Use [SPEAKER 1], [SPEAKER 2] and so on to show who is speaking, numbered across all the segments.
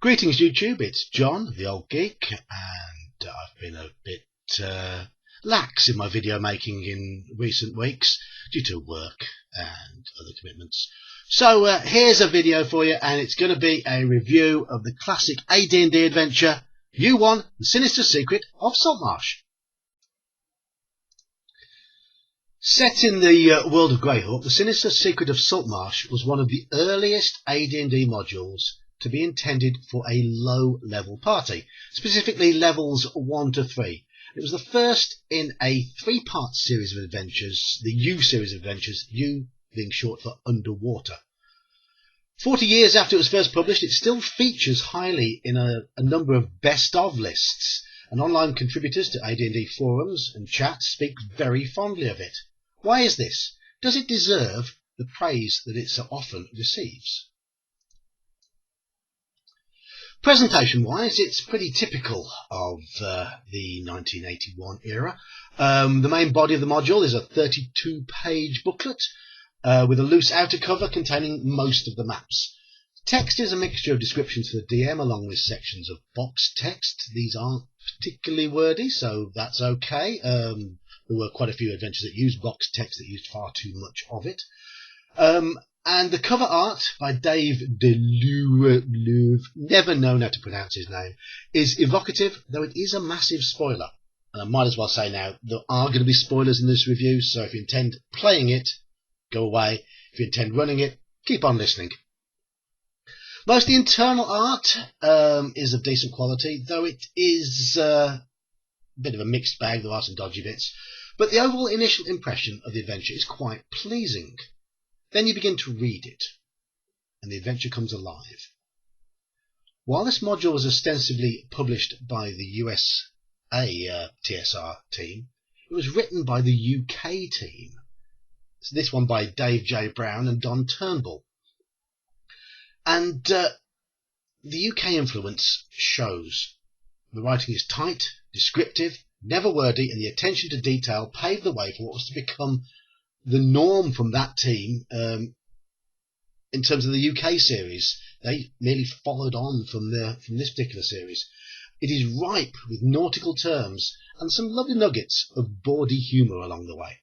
[SPEAKER 1] Greetings YouTube, it's John, the old geek, and I've been a bit lax in my video making in recent weeks due to work and other commitments. So here's a video for you, and it's going to be a review of the classic AD&D adventure, U1, The Sinister Secret of Saltmarsh. Set in the world of Greyhawk, The Sinister Secret of Saltmarsh was one of the earliest AD&D modules to be intended for a low-level party, specifically levels 1 to 3. It was the first in a three-part series of adventures, the U series of adventures, U being short for underwater. 40 years after it was first published, it still features highly in a number of best-of lists, and online contributors to AD&D forums and chats speak very fondly of it. Why is this? Does it deserve the praise that it so often receives? Presentation-wise, it's pretty typical of the 1981 era. The main body of the module is a 32-page booklet with a loose outer cover containing most of the maps. Text is a mixture of descriptions for the DM along with sections of box text. These aren't particularly wordy, so that's okay. There were quite a few adventures that used box text that used far too much of it. And the cover art by Dave Deluve, never known how to pronounce his name, is evocative, though it is a massive spoiler. And I might as well say now, there are going to be spoilers in this review, so if you intend playing it, go away. If you intend running it, keep on listening. Most of the internal art is of decent quality, though it is a bit of a mixed bag. There are some dodgy bits. But the overall initial impression of the adventure is quite pleasing. Then you begin to read it, and the adventure comes alive. While this module was ostensibly published by the USA TSR team, it was written by the UK team. So this one by Dave J. Brown and Don Turnbull. And the UK influence shows. The writing is tight, descriptive, never wordy, and the attention to detail paved the way for what was to become the norm from that team in terms of the UK series. They merely followed on from this particular series. It is ripe with nautical terms and some lovely nuggets of bawdy humour along the way.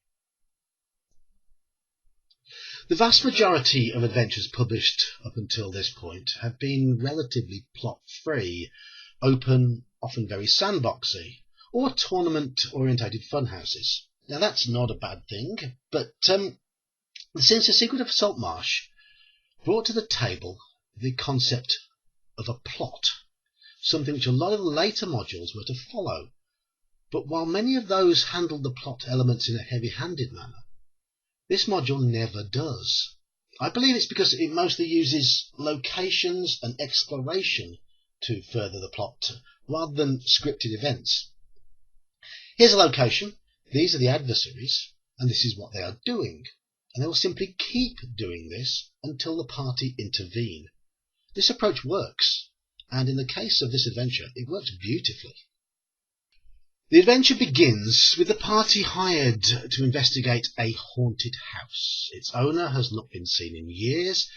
[SPEAKER 1] The vast majority of adventures published up until this point have been relatively plot-free, open, often very sandboxy, or tournament-orientated funhouses. Now that's not a bad thing, but The Sinister Secret of Saltmarsh brought to the table the concept of a plot, something which a lot of the later modules were to follow. But while many of those handled the plot elements in a heavy-handed manner, this module never does. I believe it's because it mostly uses locations and exploration to further the plot, rather than scripted events. Here's a location. These are the adversaries, and this is what they are doing, and they will simply keep doing this until the party intervene. This approach works, and in the case of this adventure, it works beautifully. The adventure begins with the party hired to investigate a haunted house. Its owner has not been seen in years,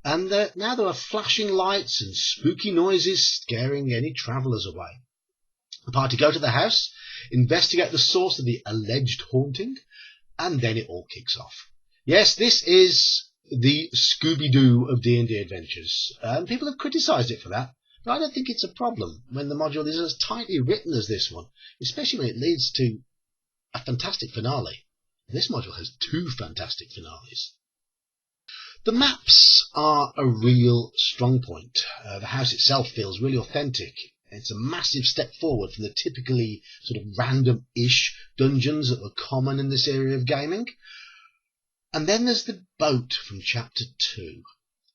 [SPEAKER 1] and now there are flashing lights and spooky noises scaring any travellers away. The party go to the house, investigate the source of the alleged haunting, and then it all kicks off. Yes, this is the Scooby-Doo of D&D adventures, and people have criticised it for that, but I don't think it's a problem when the module is as tightly written as this one, especially when it leads to a fantastic finale. This module has two fantastic finales. The maps are a real strong point. The house itself feels really authentic. It's a massive step forward from the typically sort of random-ish dungeons that were common in this area of gaming. And then there's the boat from Chapter 2,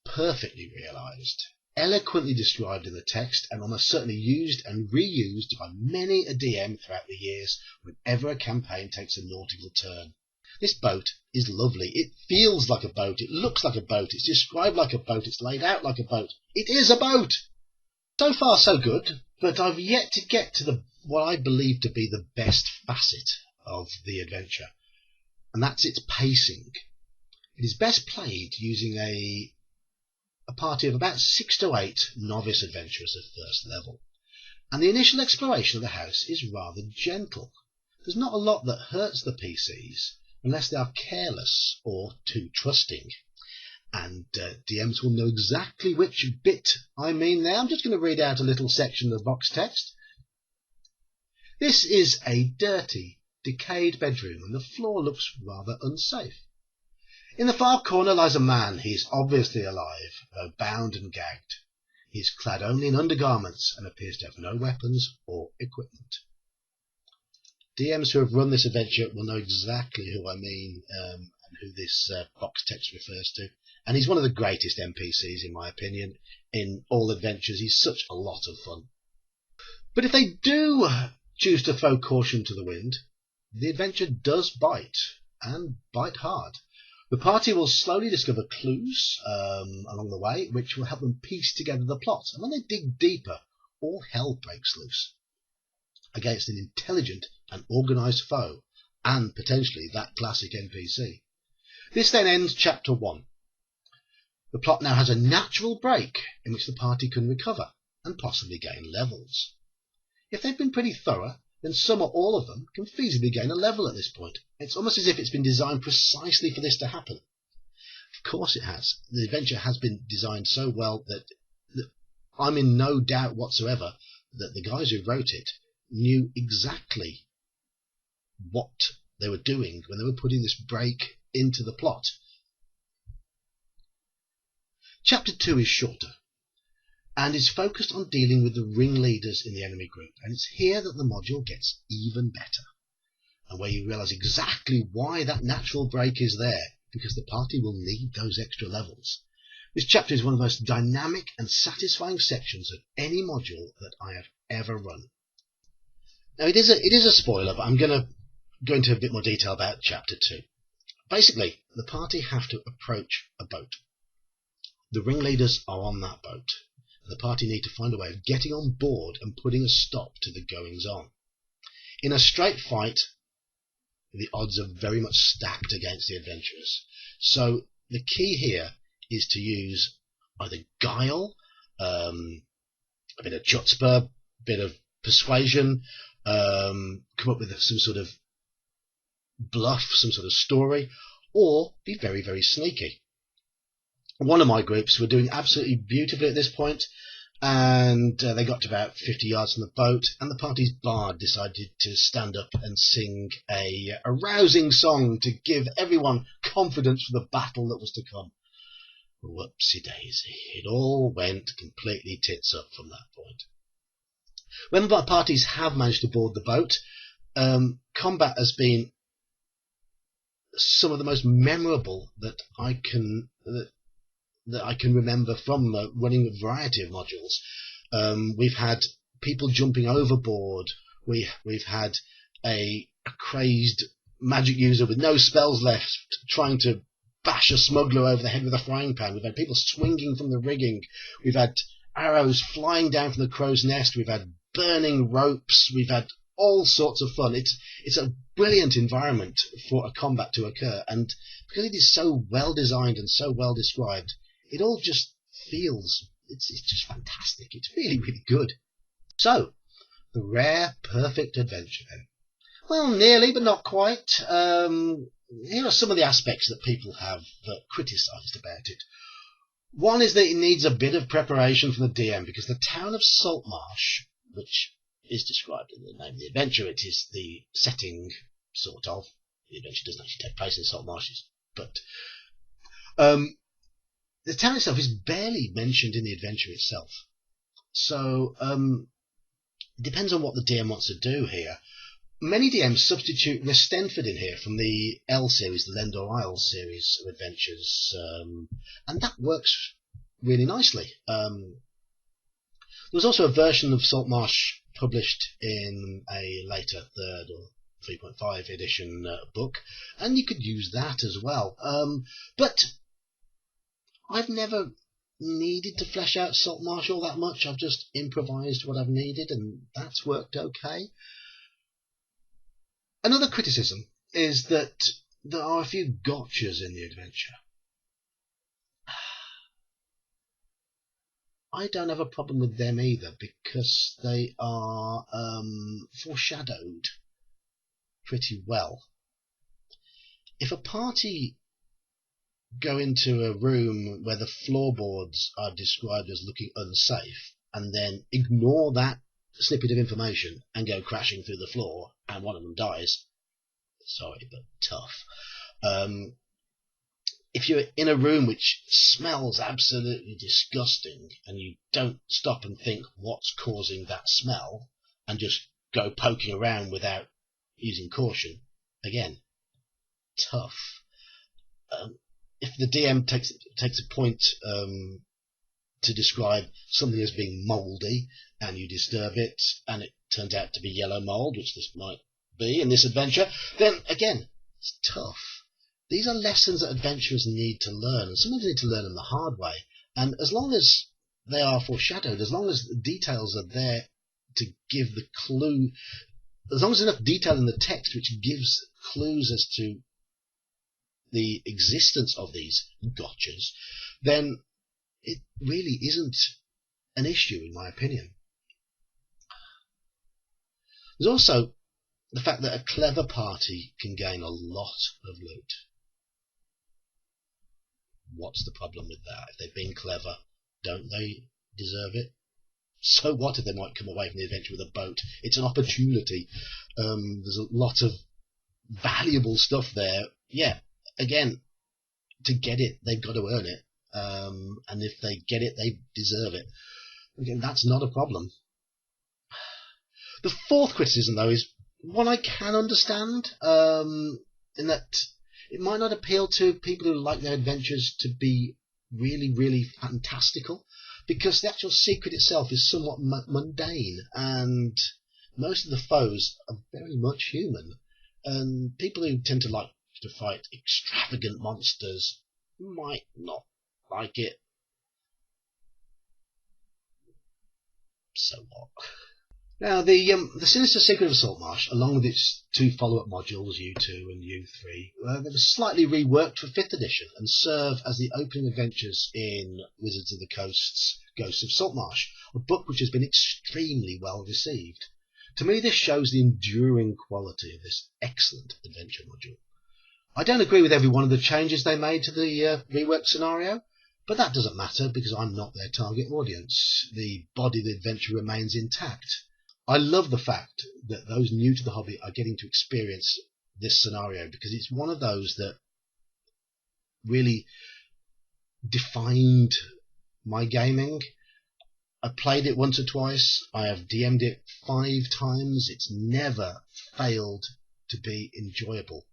[SPEAKER 1] perfectly realised, eloquently described in the text, and almost certainly used and reused by many a DM throughout the years whenever a campaign takes a nautical turn. This boat is lovely. It feels like a boat. It looks like a boat. It's described like a boat. It's laid out like a boat. It is a boat! So far, so good, but I've yet to get to what I believe to be the best facet of the adventure, and that's its pacing. It is best played using a a party of about 6 to 8 novice adventurers at first level, and the initial exploration of the house is rather gentle. There's not a lot that hurts the PCs unless they are careless or too trusting. And DMs will know exactly which bit I mean there. I'm just going to read out a little section of box text. This is a dirty, decayed bedroom, and the floor looks rather unsafe. In the far corner lies a man. He is obviously alive, though bound and gagged. He is clad only in undergarments and appears to have no weapons or equipment. DMs who have run this adventure will know exactly who I mean and who this box text refers to. And he's one of the greatest NPCs, in my opinion, in all adventures. He's such a lot of fun. But if they do choose to throw caution to the wind, the adventure does bite, and bite hard. The party will slowly discover clues along the way, which will help them piece together the plot. And when they dig deeper, all hell breaks loose against an intelligent and organised foe, and potentially that classic NPC. This then ends Chapter 1. The plot now has a natural break in which the party can recover and possibly gain levels. If they've been pretty thorough, then some or all of them can feasibly gain a level at this point. It's almost as if it's been designed precisely for this to happen. Of course it has. The adventure has been designed so well that I'm in no doubt whatsoever that the guys who wrote it knew exactly what they were doing when they were putting this break into the plot. Chapter 2 is shorter and is focused on dealing with the ringleaders in the enemy group, and it's here that the module gets even better, and where you realise exactly why that natural break is there, because the party will need those extra levels. This chapter is one of the most dynamic and satisfying sections of any module that I have ever run. Now it is a spoiler, but I'm going to go into a bit more detail about Chapter 2. Basically, the party have to approach a boat. The ringleaders are on that boat. The party need to find a way of getting on board and putting a stop to the goings-on. In a straight fight, the odds are very much stacked against the adventurers. So the key here is to use either guile, a bit of chutzpah, a bit of persuasion, come up with some sort of bluff, some sort of story, or be very, very sneaky. One of my groups were doing absolutely beautifully at this point, and they got to about 50 yards from the boat, and the party's bard decided to stand up and sing a rousing song to give everyone confidence for the battle that was to come. Whoopsie daisy, it all went completely tits up from that point. When the parties have managed to board the boat, combat has been some of the most memorable that I can remember from running a variety of modules. We've had people jumping overboard. We've had a crazed magic user with no spells left trying to bash a smuggler over the head with a frying pan. We've had people swinging from the rigging. We've had arrows flying down from the crow's nest. We've had burning ropes. We've had all sorts of fun. It's a brilliant environment for a combat to occur, and because it is so well designed and so well described, it all just feels, it's just fantastic. It's really, really good. So, the rare, perfect adventure then. Well, nearly, but not quite. Here are some of the aspects that people have criticised about it. One is that it needs a bit of preparation from the DM, because the town of Saltmarsh, which is described in the name of the adventure, it is the setting, sort of. The adventure doesn't actually take place in salt marshes, but the town itself is barely mentioned in the adventure itself. So it depends on what the DM wants to do here. Many DMs substitute Restenford in here from the L series, the Lendor Isles series of adventures, and that works really nicely. There was also a version of Saltmarsh published in a later 3rd or 3.5 edition book, and you could use that as well. But I've never needed to flesh out Saltmarsh all that much. I've just improvised what I've needed, and that's worked okay. Another criticism is that there are a few gotchas in the adventure. I don't have a problem with them either, because they are foreshadowed pretty well. If a party go into a room where the floorboards are described as looking unsafe, and then ignore that snippet of information and go crashing through the floor, and one of them dies, sorry, but tough. If you're in a room which smells absolutely disgusting and you don't stop and think what's causing that smell and just go poking around without using caution, again, tough. If the DM takes a point to describe something as being mouldy, and you disturb it and it turns out to be yellow mould, which this might be in this adventure, then again, it's tough. These are lessons that adventurers need to learn, and sometimes they need to learn them the hard way. And as long as they are foreshadowed, as long as the details are there to give the clue, as long as there's enough detail in the text which gives clues as to the existence of these gotchas, then it really isn't an issue, in my opinion. There's also the fact that a clever party can gain a lot of loot. What's the problem with that? If they've been clever, don't they deserve it? So what if they might come away from the adventure with a boat? It's an opportunity. There's a lot of valuable stuff there. Yeah, again, to get it, they've got to earn it. And if they get it, they deserve it. Again, that's not a problem. The fourth criticism, though, is one I can understand, in that it might not appeal to people who like their adventures to be really, really fantastical, because the actual secret itself is somewhat mundane, and most of the foes are very much human. And people who tend to like to fight extravagant monsters might not like it. So what? Now, the Sinister Secret of Saltmarsh, along with its two follow-up modules, U2 and U3, they were slightly reworked for 5th edition and serve as the opening adventures in Wizards of the Coast's Ghosts of Saltmarsh, a book which has been extremely well received. To me, this shows the enduring quality of this excellent adventure module. I don't agree with every one of the changes they made to the reworked scenario, but that doesn't matter because I'm not their target audience. The body of the adventure remains intact. I love the fact that those new to the hobby are getting to experience this scenario, because it's one of those that really defined my gaming. I played it once or twice. I have DM'd it 5 times. It's never failed to be enjoyable.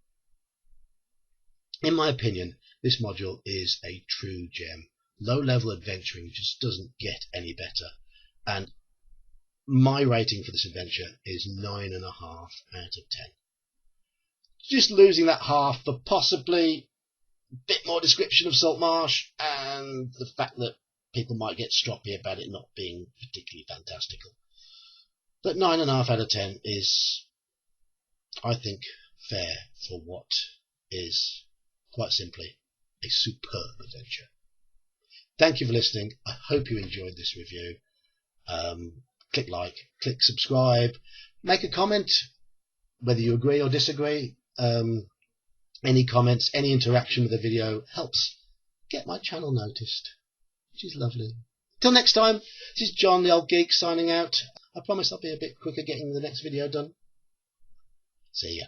[SPEAKER 1] In my opinion, this module is a true gem. Low-level adventuring just doesn't get any better. And my rating for this adventure is 9.5 out of 10. Just losing that half for possibly a bit more description of Saltmarsh and the fact that people might get stroppy about it not being particularly fantastical. But 9.5 out of 10 is, I think, fair for what is, quite simply, a superb adventure. Thank you for listening. I hope you enjoyed this review. Click like, click subscribe, make a comment, whether you agree or disagree. Any comments, any interaction with the video helps get my channel noticed, which is lovely. Till next time, this is John the Old Geek signing out. I promise I'll be a bit quicker getting the next video done. See ya.